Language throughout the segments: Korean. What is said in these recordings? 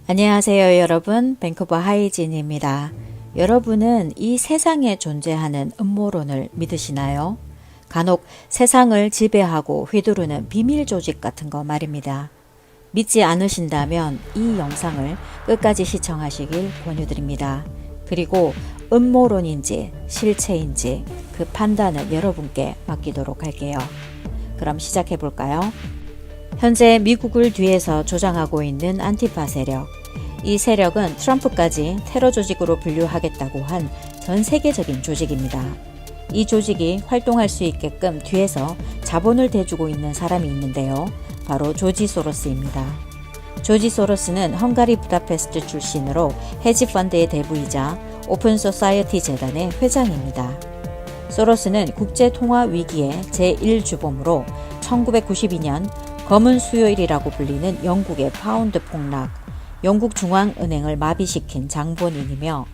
안녕하세요 여러분, 밴쿠버 하이진입니다. 여러분은 이 세상에 존재하는 음모론을 믿으시나요? 간혹 세상을 지배하고 휘두르는 비밀 조직 같은 거 말입니다. 믿지 않으신다면 이 영상을 끝까지 시청하시길 권유드립니다. 그리고 음모론인지 실체인지 그 판단은 여러분께 맡기도록 할게요. 그럼 시작해 볼까요? 현재 미국을 뒤에서 조장하고 있는 안티파 세력. 이 세력은 트럼프까지 테러 조직으로 분류하겠다고 한 전 세계적인 조직입니다. 이 조직이 활동할 수 있게끔 뒤에서 자본을 대주고 있는 사람이 있는데요. 바로 조지 소로스입니다. 조지 소로스는 헝가리 부다페스트 출신으로 헤지펀드의 대부이자 오픈 소사이어티 재단의 회장입니다. 소로스는 국제통화위기의 제1주범으로 1992년 검은 수요일이라고 불리는 영국의 파운드 폭락, 영국 중앙은행을 마비시킨 장본인이며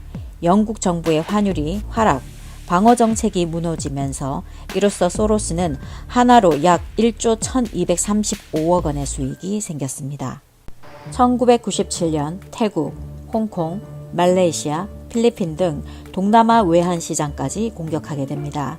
영국 정부의 환율이 하락, 방어정책이 무너지면서 이로써 소로스는 하나로 약 1조 1235억 원의 수익이 생겼습니다. 1997년 태국, 홍콩, 말레이시아, 필리핀 등 동남아 외환시장까지 공격하게 됩니다.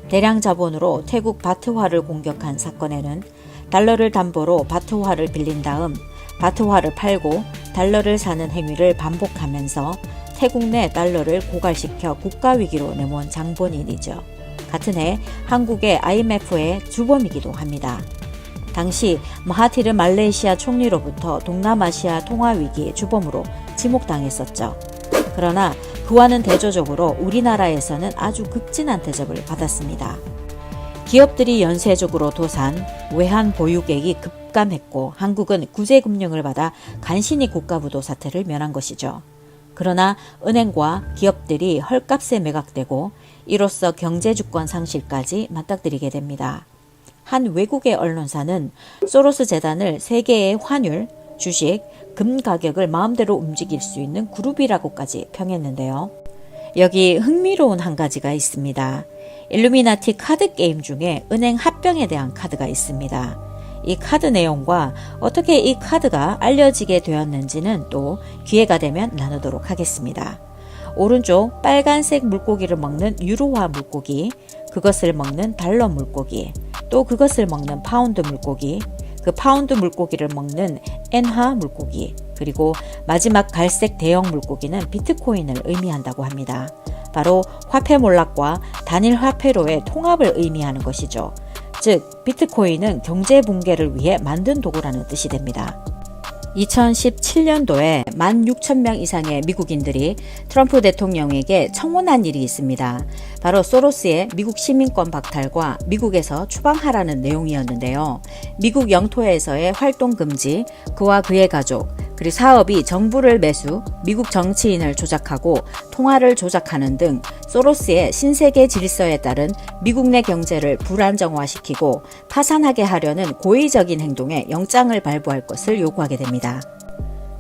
대량 자본으로 태국 바트화를 공격한 사건에는 달러를 담보로 바트화를 빌린 다음 바트화를 팔고 달러를 사는 행위를 반복하면서 태국 내 달러를 고갈시켜 국가위기로 내몬 장본인이죠. 같은 해 한국의 IMF의 주범이기도 합니다. 당시 마하티르 말레이시아 총리로부터 동남아시아 통화위기의 주범으로 지목당했었죠. 그러나 그와는 대조적으로 우리나라에서는 아주 극진한 대접을 받았습니다. 기업들이 연쇄적으로 도산, 외환 보유액이 급감했고 한국은 구제금융을 받아 간신히 국가부도 사태를 면한 것이죠. 그러나 은행과 기업들이 헐값에 매각되고 이로써 경제주권 상실까지 맞닥뜨리게 됩니다. 한 외국의 언론사는 소로스 재단을 세계의 환율, 주식, 금 가격을 마음대로 움직일 수 있는 그룹이라고까지 평했는데요. 여기 흥미로운 한 가지가 있습니다. 일루미나티 카드 게임 중에 은행 합병에 대한 카드가 있습니다. 이 카드 내용과 어떻게 이 카드가 알려지게 되었는지는 또 기회가 되면 나누도록 하겠습니다. 오른쪽 빨간색 물고기를 먹는 유로화 물고기, 그것을 먹는 달러 물고기, 또 그것을 먹는 파운드 물고기, 그 파운드 물고기를 먹는 엔화 물고기, 그리고 마지막 갈색 대형 물고기는 비트코인을 의미한다고 합니다. 바로 화폐 몰락과 단일 화폐로의 통합을 의미하는 것이죠. 즉, 비트코인은 경제 붕괴를 위해 만든 도구라는 뜻이 됩니다. 2017년도에 16,000명 이상의 미국인들이 트럼프 대통령에게 청혼한 일이 있습니다. 바로 소로스의 미국 시민권 박탈과 미국에서 추방하라는 내용이었는데요. 미국 영토에서의 활동 금지, 그와 그의 가족, 그리고 사업이 정부를 매수, 미국 정치인을 조작하고 통화를 조작하는 등 소로스의 신세계 질서에 따른 미국 내 경제를 불안정화시키고 파산하게 하려는 고의적인 행동에 영장을 발부할 것을 요구하게 됩니다.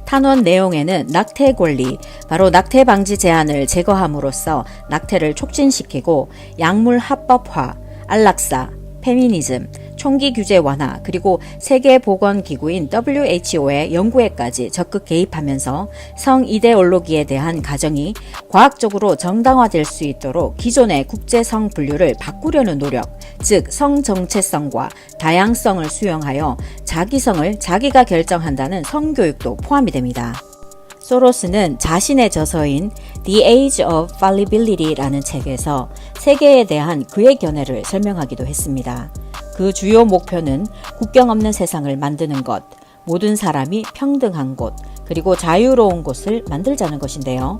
탄원 내용에는 낙태 권리, 바로 낙태 방지 제한을 제거함으로써 낙태를 촉진시키고 약물 합법화, 안락사, 페미니즘, 총기 규제 완화, 그리고 세계보건기구인 WHO의 연구에까지 적극 개입하면서 성 이데올로기에 대한 가정이 과학적으로 정당화될 수 있도록 기존의 국제성 분류를 바꾸려는 노력, 즉 성정체성과 다양성을 수용하여 자기성을 자기가 결정한다는 성교육도 포함이 됩니다. 소로스는 자신의 저서인 The Age of Fallibility라는 책에서 세계에 대한 그의 견해를 설명하기도 했습니다. 그 주요 목표는 국경 없는 세상을 만드는 것, 모든 사람이 평등한 곳, 그리고 자유로운 곳을 만들자는 것인데요.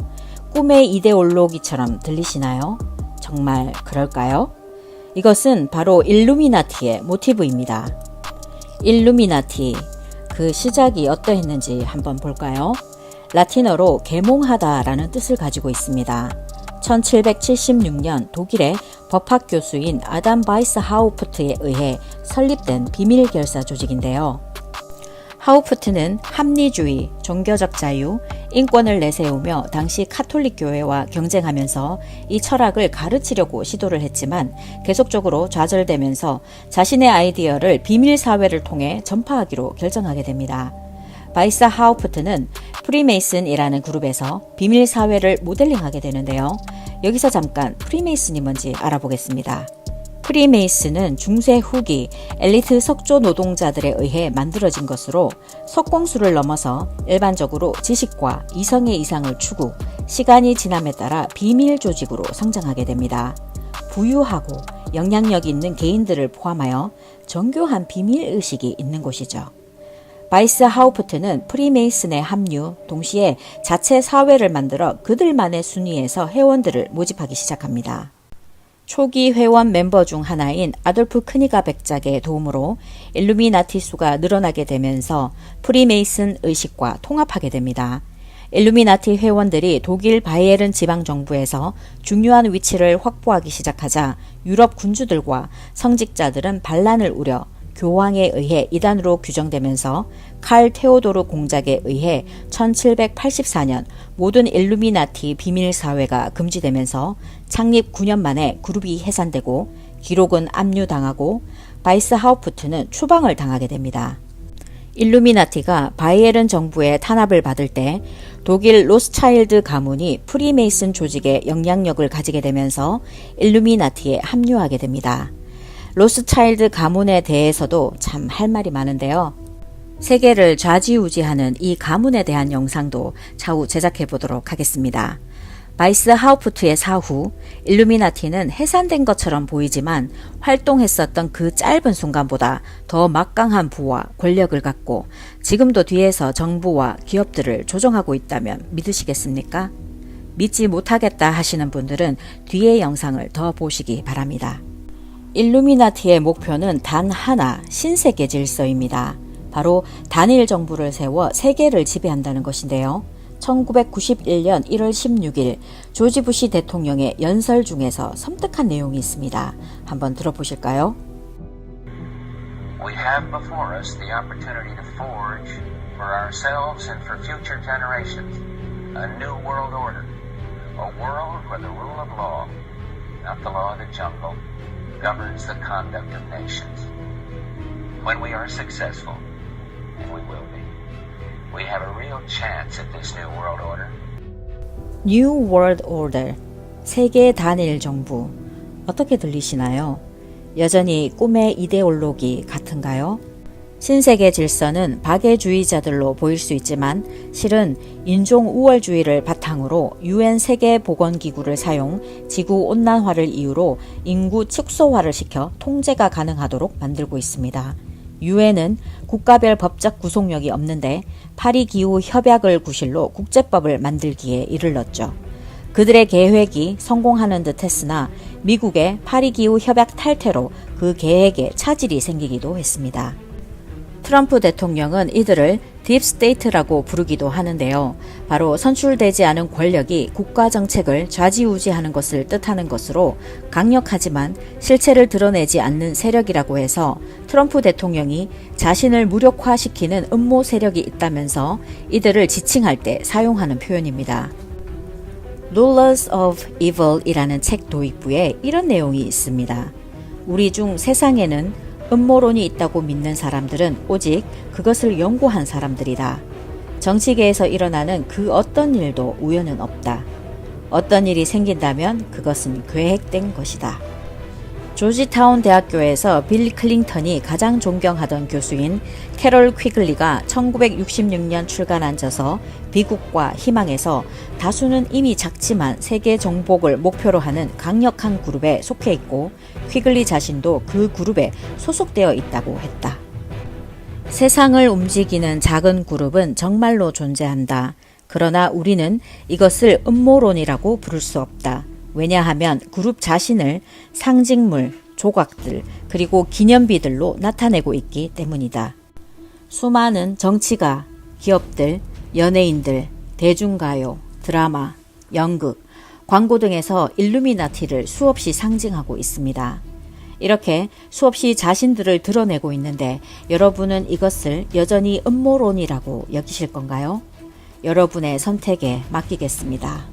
꿈의 이데올로기처럼 들리시나요? 정말 그럴까요? 이것은 바로 일루미나티의 모티브입니다. 일루미나티, 그 시작이 어떠했는지 한번 볼까요? 라틴어로 계몽하다 라는 뜻을 가지고 있습니다. 1776년 독일의 법학 교수인 아담 바이스하우프트에 의해 설립된 비밀 결사 조직인데요. 하우프트는 합리주의, 종교적 자유, 인권을 내세우며 당시 카톨릭 교회와 경쟁하면서 이 철학을 가르치려고 시도를 했지만 계속적으로 좌절되면서 자신의 아이디어를 비밀 사회를 통해 전파하기로 결정하게 됩니다. 바이사하우프트는 프리메이슨이라는 그룹에서 비밀 사회를 모델링하게 되는데요. 여기서 잠깐 프리메이슨이 뭔지 알아보겠습니다. 프리메이슨은 중세 후기 엘리트 석조 노동자들에 의해 만들어진 것으로 석공수를 넘어서 일반적으로 지식과 이성의 이상을 추구, 시간이 지남에 따라 비밀 조직으로 성장하게 됩니다. 부유하고 영향력 있는 개인들을 포함하여 정교한 비밀의식이 있는 곳이죠. 바이스 하우프트는 프리메이슨의 합류, 동시에 자체 사회를 만들어 그들만의 순위에서 회원들을 모집하기 시작합니다. 초기 회원 멤버 중 하나인 아돌프 크니가 백작의 도움으로 일루미나티 수가 늘어나게 되면서 프리메이슨 의식과 통합하게 됩니다. 일루미나티 회원들이 독일 바이에른 지방정부에서 중요한 위치를 확보하기 시작하자 유럽 군주들과 성직자들은 반란을 우려 교황에 의해 이단으로 규정되면서 칼 테오도르 공작에 의해 1784년 모든 일루미나티 비밀사회가 금지되면서 창립 9년 만에 그룹이 해산되고 기록은 압류당하고 바이스 하우프트는 추방을 당하게 됩니다. 일루미나티가 바이에른 정부의 탄압을 받을 때 독일 로스차일드 가문이 프리메이슨 조직에 영향력을 가지게 되면서 일루미나티에 합류하게 됩니다. 로스차일드 가문에 대해서도 참 할 말이 많은데요. 세계를 좌지우지하는 이 가문에 대한 영상도 차후 제작해 보도록 하겠습니다. 바이스 하우프트의 사후 일루미나티는 해산된 것처럼 보이지만 활동했었던 그 짧은 순간보다 더 막강한 부와 권력을 갖고 지금도 뒤에서 정부와 기업들을 조종하고 있다면 믿으시겠습니까? 믿지 못하겠다 하시는 분들은 뒤의 영상을 더 보시기 바랍니다. 일루미나티의 목표는 단 하나, 신세계 질서입니다. 바로 단일 정부를 세워 세계를 지배한다는 것인데요. 1991년 1월 16일 조지 부시 대통령의 연설 중에서 섬뜩한 내용이 있습니다. 한번 들어보실까요? We have before us the opportunity to forge for ourselves and for future generations a new world order, a world where the rule of law, not the law of the jungle, governs the conduct of nations. When we are successful, and we will be, we have a real chance at this new world order. New World Order, 세계 단일 정부. 어떻게 들리시나요? 여전히 꿈의 이데올로기 같은가요? 신세계 질서는 박애주의자들로 보일 수 있지만 실은 인종 우월주의를 바탕으로 UN 세계보건기구를 사용 지구온난화를 이유로 인구 축소화를 시켜 통제가 가능하도록 만들고 있습니다. UN은 국가별 법적 구속력이 없는데 파리기후 협약을 구실로 국제법을 만들기에 이르렀죠. 그들의 계획이 성공하는 듯 했으나 미국의 파리기후 협약 탈퇴로 그 계획에 차질이 생기기도 했습니다. 트럼프 대통령은 이들을 딥스테이트라고 부르기도 하는데요. 바로 선출되지 않은 권력이 국가 정책을 좌지우지하는 것을 뜻하는 것으로 강력하지만 실체를 드러내지 않는 세력이라고 해서 트럼프 대통령이 자신을 무력화시키는 음모 세력이 있다면서 이들을 지칭할 때 사용하는 표현입니다. Rulers of Evil이라는 책 도입부에 이런 내용이 있습니다. 우리 중 세상에는 음모론이 있다고 믿는 사람들은 오직 그것을 연구한 사람들이다. 정치계에서 일어나는 그 어떤 일도 우연은 없다. 어떤 일이 생긴다면 그것은 계획된 것이다. 조지타운 대학교에서 빌 클린턴이 가장 존경하던 교수인 캐롤 퀴글리가 1966년 출간한 저서 비극과 희망에서 다수는 이미 작지만 세계 정복을 목표로 하는 강력한 그룹에 속해 있고 퀴글리 자신도 그 그룹에 소속되어 있다고 했다. 세상을 움직이는 작은 그룹은 정말로 존재한다. 그러나 우리는 이것을 음모론이라고 부를 수 없다. 왜냐하면 그룹 자신을 상징물, 조각들, 그리고 기념비들로 나타내고 있기 때문이다. 수많은 정치가, 기업들, 연예인들, 대중가요, 드라마, 연극, 광고 등에서 일루미나티를 수없이 상징하고 있습니다. 이렇게 수없이 자신들을 드러내고 있는데 여러분은 이것을 여전히 음모론이라고 여기실 건가요? 여러분의 선택에 맡기겠습니다.